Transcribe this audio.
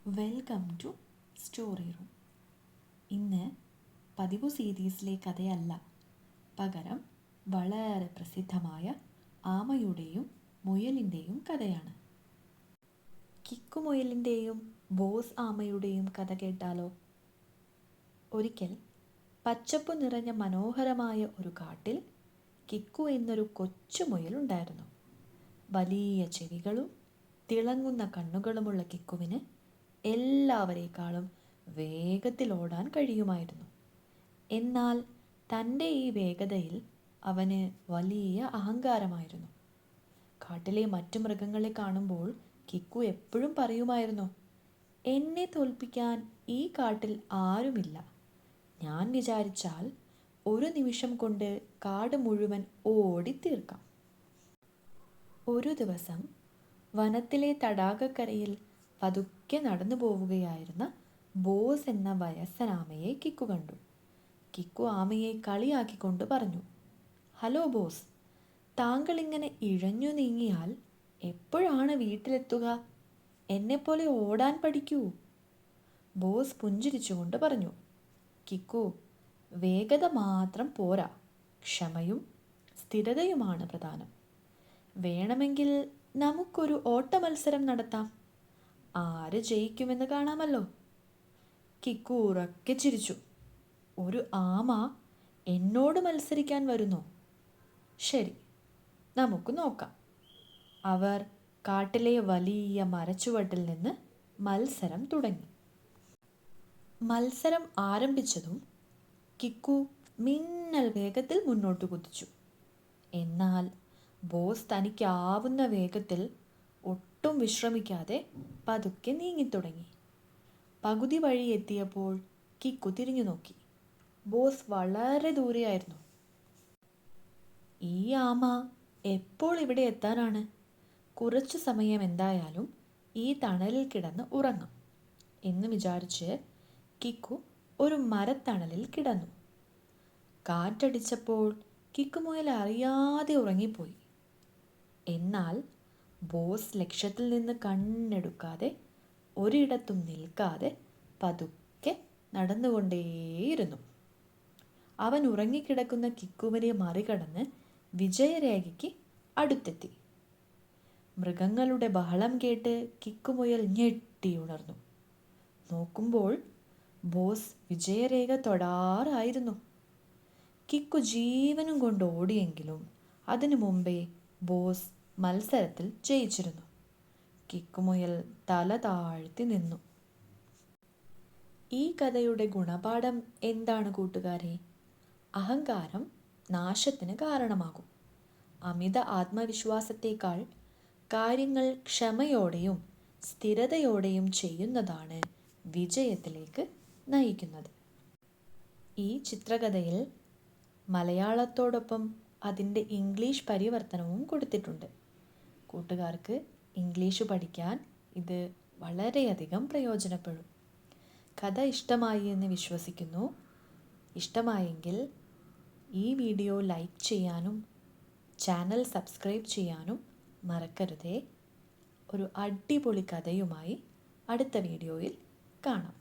Welcome to story room. ഇന്ന് പതിവു സീരീസിലെ കഥയല്ല, പകരം വളരെ പ്രസിദ്ധമായ ആമയുടെയും മുയലിൻ്റെയും കഥയാണ്. കിക്കുമുയലിൻ്റെയും ബോസ് ആമയുടെയും കഥ കേട്ടാലോ? ഒരിക്കൽ പച്ചപ്പു നിറഞ്ഞ മനോഹരമായ ഒരു കാട്ടിൽ കിക്കു എന്നൊരു കൊച്ചുമുയലുണ്ടായിരുന്നു. വലിയ ചെവികളും തിളങ്ങുന്ന കണ്ണുകളുമുള്ള കിക്കുവിന് എല്ലാവരേക്കാളും വേഗത്തിൽ ഓടാൻ കഴിയുമായിരുന്നു. എന്നാൽ തൻ്റെ ഈ വേഗതയിൽ അവന് വലിയ അഹങ്കാരമായിരുന്നു. കാട്ടിലെ മറ്റു മൃഗങ്ങളെ കാണുമ്പോൾ കിക്കു എപ്പോഴും പറയുമായിരുന്നു, എന്നെ തോൽപ്പിക്കാൻ ഈ കാട്ടിൽ ആരുമില്ല. ഞാൻ വിചാരിച്ചാൽ ഒരു നിമിഷം കൊണ്ട് കാട് മുഴുവൻ ഓടിത്തീർക്കാം. ഒരു ദിവസം വനത്തിലെ തടാകക്കരയിൽ പതുക്കെ നടന്നു പോവുകയായിരുന്ന ബോസ് എന്ന വയസ്സനാമയെ കിക്കു കണ്ടു. കിക്കു ആമയെ കളിയാക്കിക്കൊണ്ട് പറഞ്ഞു, ഹലോ ബോസ്, താങ്കൾ ഇങ്ങനെ ഇഴഞ്ഞു നീങ്ങിയാൽ എപ്പോഴാണ് വീട്ടിലെത്തുക? എന്നെപ്പോലെ ഓടാൻ പഠിക്കൂ. ബോസ് പുഞ്ചിരിച്ചുകൊണ്ട് പറഞ്ഞു, കിക്കു, വേഗത മാത്രം പോരാ, ക്ഷമയും സ്ഥിരതയുമാണ് പ്രധാനം. വേണമെങ്കിൽ നമുക്കൊരു ഓട്ട മത്സരം നടത്താം. ആര് ജയിക്കുമെന്ന് കാണാമല്ലോ. കിക്കു ഉറക്കെ ചിരിച്ചു. ഒരു ആമ എന്നോട് മത്സരിക്കാൻ വരുന്നോ? ശരി, നമുക്ക് നോക്കാം. അവർ കാട്ടിലെ വലിയ മരച്ചുവട്ടിൽ നിന്ന് മത്സരം തുടങ്ങി. മത്സരം ആരംഭിച്ചതും കിക്കു മിന്നൽ വേഗത്തിൽ മുന്നോട്ട് കുതിച്ചു. എന്നാൽ ബോസ് തനിക്കാവുന്ന വേഗത്തിൽ ഒട്ടും വിശ്രമിക്കാതെ പതുക്കെ നീങ്ങിത്തുടങ്ങി. പകുതി വഴി എത്തിയപ്പോൾ കിക്കു തിരിഞ്ഞു നോക്കി. ബോസ് വളരെ ദൂരെയായിരുന്നു. ഈ ആമ എപ്പോൾ ഇവിടെ എത്താനാണ്? കുറച്ചു സമയം എന്തായാലും ഈ തണലിൽ കിടന്ന് ഉറങ്ങാം എന്ന് വിചാരിച്ച് കിക്കു ഒരു മരത്തണലിൽ കിടന്നു. കാറ്റടിച്ചപ്പോൾ കിക്കുമുയൽ അറിയാതെ ഉറങ്ങിപ്പോയി. എന്നാൽ ബോസ് ലക്ഷ്യത്തിൽ നിന്ന് കണ്ണെടുക്കാതെ ഒരിടത്തും നിൽക്കാതെ പതുക്കെ നടന്നുകൊണ്ടേയിരുന്നു. അവൻ ഉറങ്ങിക്കിടക്കുന്ന കിക്കുവിനെ മറികടന്ന് വിജയരേഖയ്ക്ക് അടുത്തെത്തി. മൃഗങ്ങളുടെ ബഹളം കേട്ട് കിക്കുമുയൽ ഞെട്ടിയുണർന്നു. നോക്കുമ്പോൾ ബോസ് വിജയരേഖ തൊടാറായിരുന്നു. കിക്കു ജീവനും കൊണ്ട് ഓടിയെങ്കിലും അതിനു മുമ്പേ ബോസ് മത്സരത്തിൽ ജയിച്ചിരുന്നു. കിക്കുമുയൽ തല താഴ്ത്തി നിന്നു. ഈ കഥയുടെ ഗുണപാഠം എന്താണ് കൂട്ടുകാരെ? അഹങ്കാരം നാശത്തിന് കാരണമാകും. അമിത ആത്മവിശ്വാസത്തേക്കാൾ കാര്യങ്ങൾ ക്ഷമയോടെയും സ്ഥിരതയോടെയും ചെയ്യുന്നതാണ് വിജയത്തിലേക്ക് നയിക്കുന്നത്. ഈ ചിത്രകഥയിൽ മലയാളത്തോടൊപ്പം അതിൻ്റെ ഇംഗ്ലീഷ് പരിവർത്തനവും കൊടുത്തിട്ടുണ്ട്. കൂട്ടുകാർക്ക് ഇംഗ്ലീഷ് പഠിക്കാൻ ഇത് വളരെയധികം പ്രയോജനപ്പെടും. കഥ ഇഷ്ടമായി എന്ന് വിശ്വസിക്കുന്നു. ഇഷ്ടമായെങ്കിൽ ഈ വീഡിയോ ലൈക്ക് ചെയ്യാനും ചാനൽ സബ്സ്ക്രൈബ് ചെയ്യാനും മറക്കരുതേ. ഒരു അടിപൊളി കഥയുമായി അടുത്ത വീഡിയോയിൽ കാണാം.